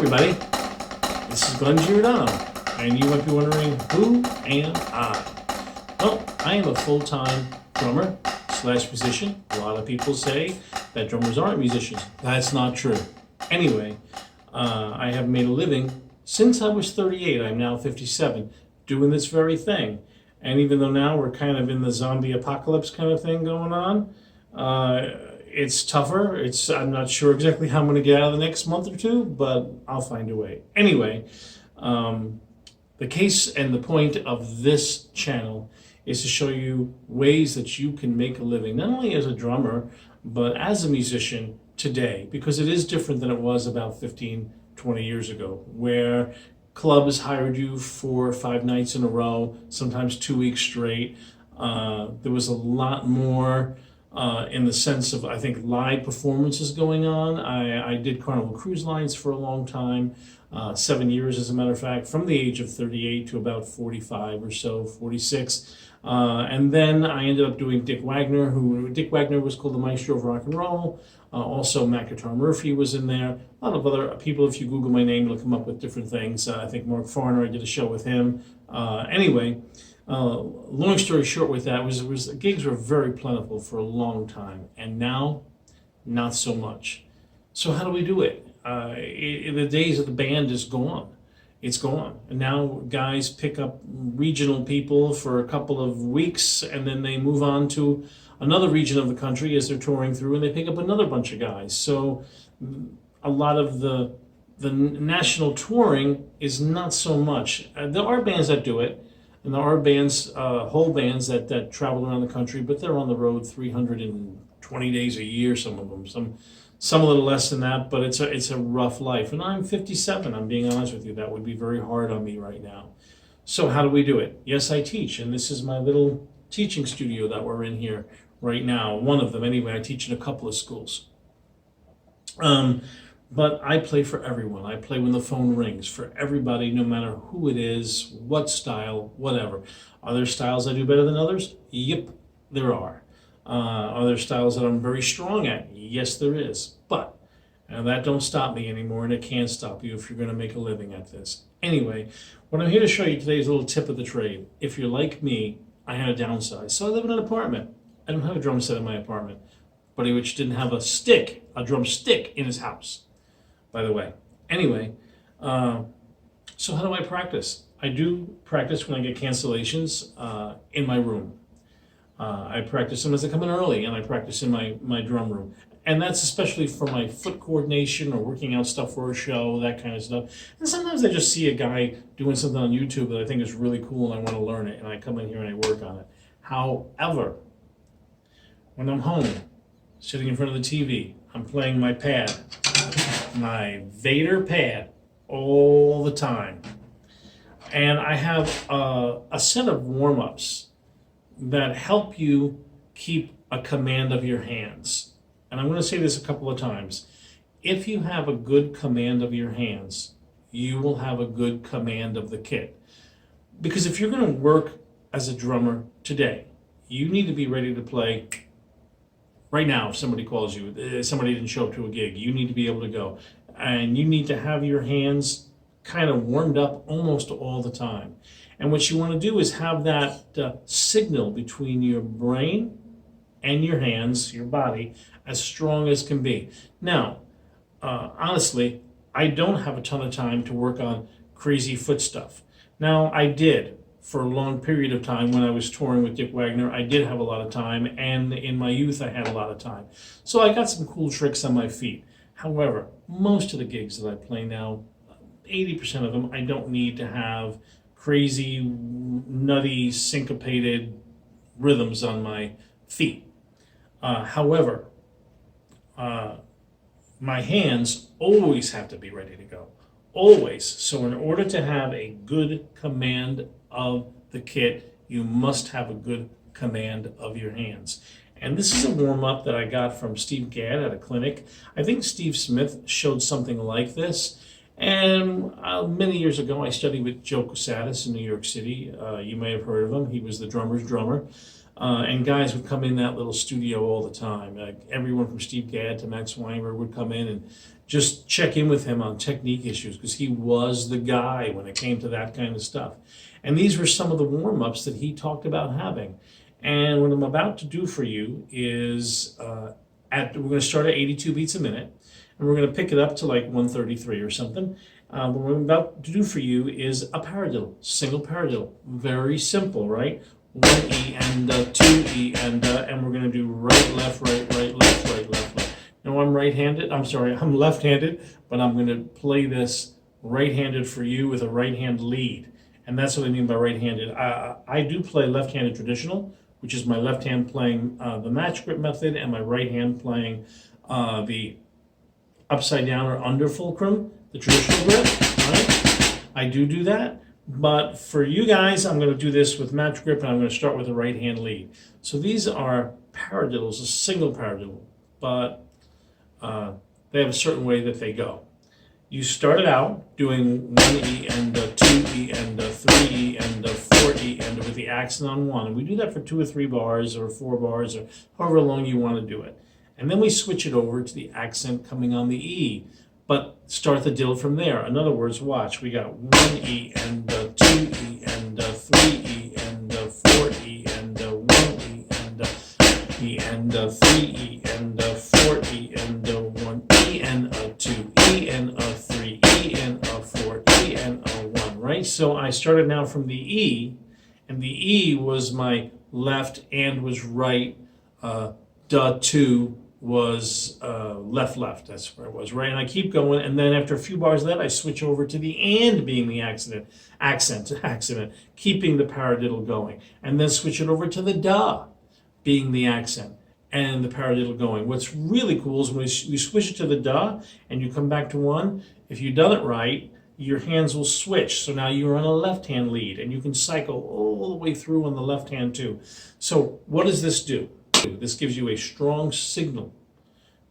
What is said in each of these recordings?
everybody, this is Glenn Giordano, and you might be wondering, who am I? Well, I am a full-time drummer slash musician. A lot of people say that drummers aren't musicians. That's not true. Anyway, I have made a living since I was 38. I'm now 57, doing this very thing. And even though now we're kind of in the zombie apocalypse kind of thing going on, it's tougher. I'm not sure exactly how I'm going to get out of the next month or two, but I'll find a way. Anyway, the case and the point of this channel is to show you ways that you can make a living, not only as a drummer, but as a musician today, because it is different than it was about 15, 20 years ago, where clubs hired you 4 or 5 nights in a row, sometimes 2 weeks straight. There was a lot more in the sense of, I think, live performances going on. I did Carnival Cruise Lines for a long time, 7 years as a matter of fact, from the age of 38 to about 45 or so, 46. And then I ended up doing Dick Wagner, Dick Wagner was called the Maestro of Rock and Roll. Also, Mac Guitar Murphy was in there. A lot of other people, if you Google my name, it'll come up with different things. I think Mark Farner, I did a show with him. Anyway, long story short with that was gigs were very plentiful for a long time, and now, not so much. So how do we do it? The days of the band is gone. It's gone. And now guys pick up regional people for a couple of weeks, and then they move on to another region of the country as they're touring through, and they pick up another bunch of guys. So a lot of the national touring is not so much. There are bands that do it, and there are bands, whole bands that travel around the country, but they're on the road 320 days a year, some of them. Some a little less than that, but it's a rough life. And I'm 57, I'm being honest with you. That would be very hard on me right now. So how do we do it? Yes, I teach, and this is my little teaching studio that we're in here right now. One of them, anyway. I teach in a couple of schools. But I play for everyone. I play when the phone rings for everybody, no matter who it is, what style, whatever. Are there styles I do better than others? Yep, there are. Are there styles that I'm very strong at? Yes, there is. But that don't stop me anymore, and it can't stop you if you're going to make a living at this. Anyway, what I'm here to show you today is a little tip of the trade. If you're like me, I had to downsize. So I live in an apartment. I don't have a drum set in my apartment, but he which didn't have a drum stick in his house, by the way. Anyway, so how do I practice? I do practice when I get cancellations in my room. I practice them as I come in early, and I practice in my drum room. And that's especially for my foot coordination or working out stuff for a show, that kind of stuff. And sometimes I just see a guy doing something on YouTube that I think is really cool and I want to learn it, and I come in here and I work on it. However, when I'm home, sitting in front of the TV, I'm playing my pad, my Vader pad, all the time. And I have a set of warm-ups that help you keep a command of your hands. And I'm going to say this a couple of times. If you have a good command of your hands, you will have a good command of the kit. Because if you're going to work as a drummer today, you need to be ready to play right now. If somebody calls you, somebody didn't show up to a gig, you need to be able to go. And you need to have your hands kind of warmed up almost all the time. And what you want to do is have that signal between your brain and your hands, your body, as strong as can be. Now, honestly, I don't have a ton of time to work on crazy foot stuff. Now, I did for a long period of time when I was touring with Dick Wagner. I did have a lot of time, and in my youth, I had a lot of time. So I got some cool tricks on my feet. However, most of the gigs that I play now, 80% of them, I don't need to have crazy, nutty, syncopated rhythms on my feet. However, my hands always have to be ready to go. Always. So in order to have a good command of the kit, you must have a good command of your hands. And this is a warm-up that I got from Steve Gadd at a clinic. I think Steve Smith showed something like this. And many years ago, I studied with Joe Cusatis in New York City. You may have heard of him. He was the drummer's drummer. And guys would come in that little studio all the time. Everyone from Steve Gadd to Max Weinberg would come in and just check in with him on technique issues because he was the guy when it came to that kind of stuff. And these were some of the warm-ups that he talked about having. And what I'm about to do for you is we're going to start at 82 beats a minute, and we're going to pick it up to like 133 or something. What I'm about to do for you is a paradiddle, single paradiddle. Very simple, right? 1E and 2E and we're going to do right, left, right, left, left. Now I'm I'm left-handed, but I'm going to play this right-handed for you with a right-hand lead. And that's what I mean by right-handed. I do play left-handed traditional, which is my left hand playing the match grip method and my right hand playing the upside down or under fulcrum, the traditional grip, right? I do that. But for you guys, I'm going to do this with match grip, and I'm going to start with a right hand lead. So these are paradiddles, a single paradiddle, but they have a certain way that they go. You started out doing 1E and 2E and 3E and 4E and with the accent on 1. And we do that for 2 or 3 bars or 4 bars or however long you want to do it. And then we switch it over to the accent coming on the E, but start the diddle from there. In other words, watch, we got 1E and 2E and 3E and 4E and 1E and E and 3E and 4E and 1E and 2E and 3E and 4E and 1, right? So I started now from the E, and the E was my left and was right, two was left, that's where it was, right? And I keep going, and then after a few bars of that, I switch over to the and being the accent, keeping the paradiddle going, and then switch it over to the da being the accent and the paradiddle going. What's really cool is when you switch it to the da and you come back to 1, if you've done it right, your hands will switch. So now you're on a left hand lead and you can cycle all the way through on the left hand too. So what does this do? This gives you a strong signal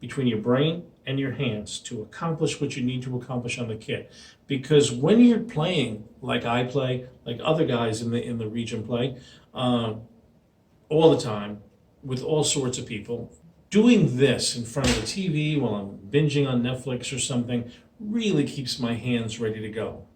between your brain and your hands to accomplish what you need to accomplish on the kit. Because when you're playing like I play, like other guys in the region play, all the time with all sorts of people, doing this in front of the TV while I'm binging on Netflix or something really keeps my hands ready to go.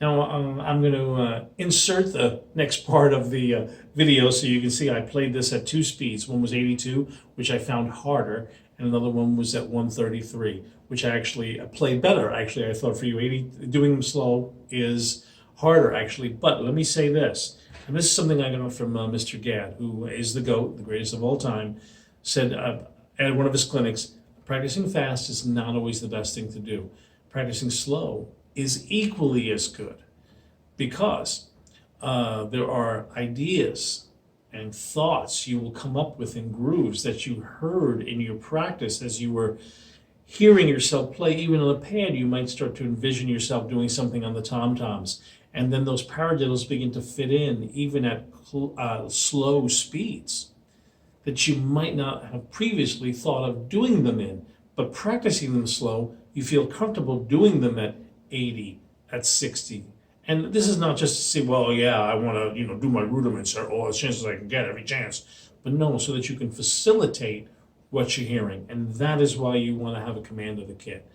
Now I'm going to insert the next part of the video so you can see I played this at 2 speeds. One was 82, which I found harder, and another one was at 133, which I actually played better. Actually, I thought for you, doing them slow is harder, actually. But let me say this, and this is something I got from Mr. Gadd, who is the GOAT, the greatest of all time, said at one of his clinics, practicing fast is not always the best thing to do. Practicing slow is equally as good, because there are ideas and thoughts you will come up with in grooves that you heard in your practice as you were hearing yourself play. Even on the pad, you might start to envision yourself doing something on the tom-toms, and then those paradiddles begin to fit in even at slow speeds that you might not have previously thought of doing them in. But practicing them slow, you feel comfortable doing them at 80, at 60. And this is not just to say, well, yeah, I want to, do my rudiments or all the chances I can get, every chance. But no, so that you can facilitate what you're hearing. And that is why you want to have a command of the kit,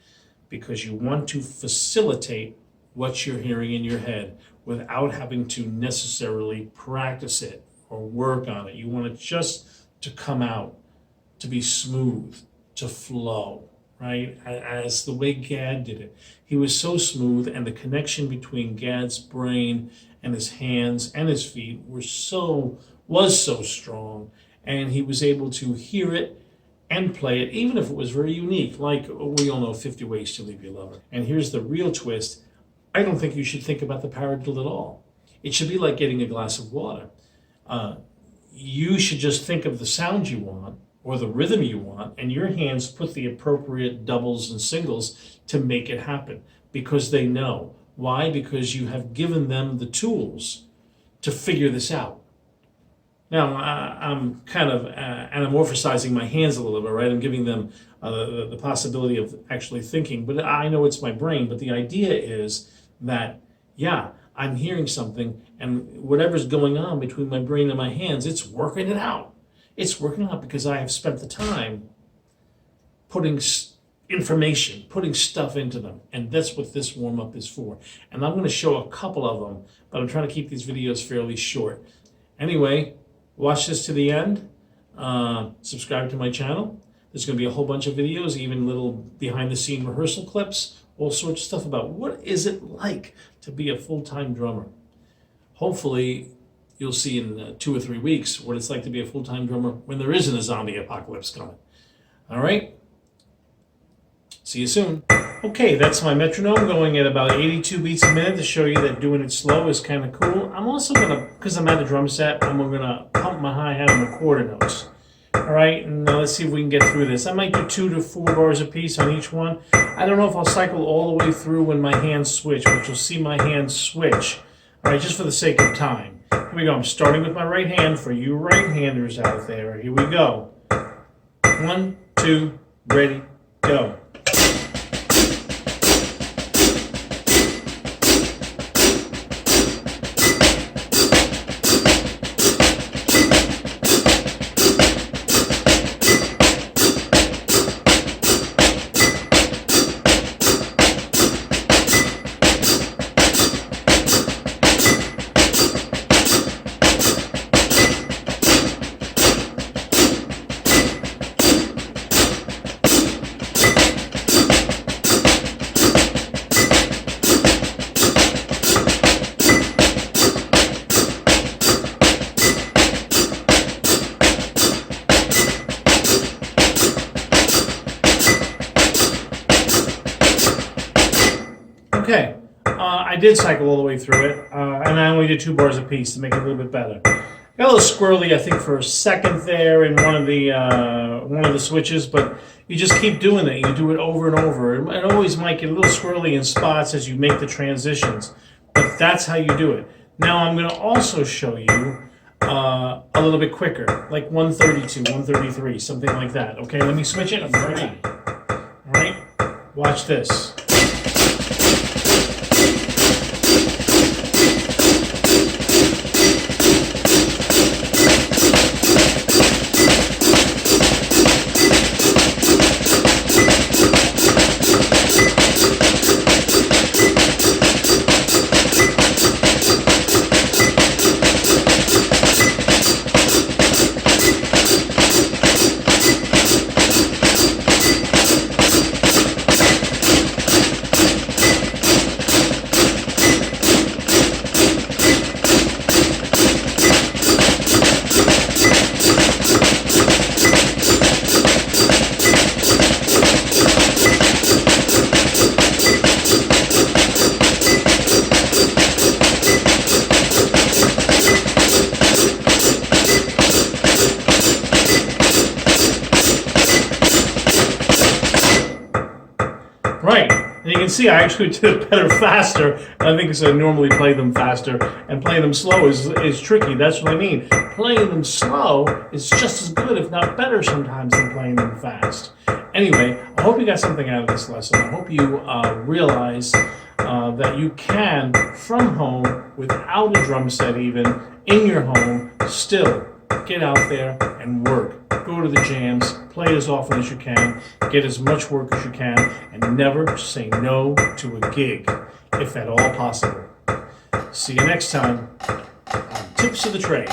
because you want to facilitate what you're hearing in your head without having to necessarily practice it or work on it. You want it just to come out, to be smooth, to flow, right? As the way Gadd did it. He was so smooth, and the connection between Gadd's brain and his hands and his feet was so strong, and he was able to hear it and play it, even if it was very unique, like we all know 50 Ways to Leave Your Lover. And here's the real twist. I don't think you should think about the paradiddle at all. It should be like getting a glass of water. You should just think of the sound you want or the rhythm you want, and your hands put the appropriate doubles and singles to make it happen, because they know. Why? Because you have given them the tools to figure this out. Now, I'm kind of anamorphizing my hands a little bit, right? I'm giving them the possibility of actually thinking, but I know it's my brain. But the idea is that, yeah, I'm hearing something, and whatever's going on between my brain and my hands, it's working it out. It's working out because I have spent the time putting information, putting stuff into them. And that's what this warm-up is for. And I'm going to show a couple of them, but I'm trying to keep these videos fairly short. Anyway, watch this to the end. Subscribe to my channel. There's going to be a whole bunch of videos, even little behind-the-scene rehearsal clips, all sorts of stuff about what is it like to be a full-time drummer. Hopefully, you'll see in 2 or 3 weeks what it's like to be a full-time drummer when there isn't a zombie apocalypse coming. All right? See you soon. Okay, that's my metronome going at about 82 beats a minute to show you that doing it slow is kind of cool. I'm also going to, because I'm at a drum set, I'm going to pump my hi-hat on the quarter notes. All right, and let's see if we can get through this. I might do 2 to 4 bars a piece on each one. I don't know if I'll cycle all the way through when my hands switch, but you'll see my hands switch. All right, just for the sake of time. Here we go. I'm starting with my right hand for you right-handers out there. Here we go. 1, 2, ready, go. Okay, I did cycle all the way through it, and I only did 2 bars a piece to make it a little bit better. Got a little squirrely, I think, for a second there in one of the switches, but you just keep doing it. You do it over and over. It always might get a little squirrely in spots as you make the transitions, but that's how you do it. Now I'm going to also show you a little bit quicker, like 132, 133, something like that. Okay, let me switch it. I'm ready. All right, watch this. Right, and you can see I actually did it better faster. I think because I normally play them faster, and playing them slow is tricky. That's what I mean. Playing them slow is just as good, if not better sometimes, than playing them fast. Anyway, I hope you got something out of this lesson. I hope you realize that you can, from home, without a drum set even, in your home, still get out there and work. Go to the jams, play as often as you can, get as much work as you can, and never say no to a gig, if at all possible. See you next time on Tips of the Trade.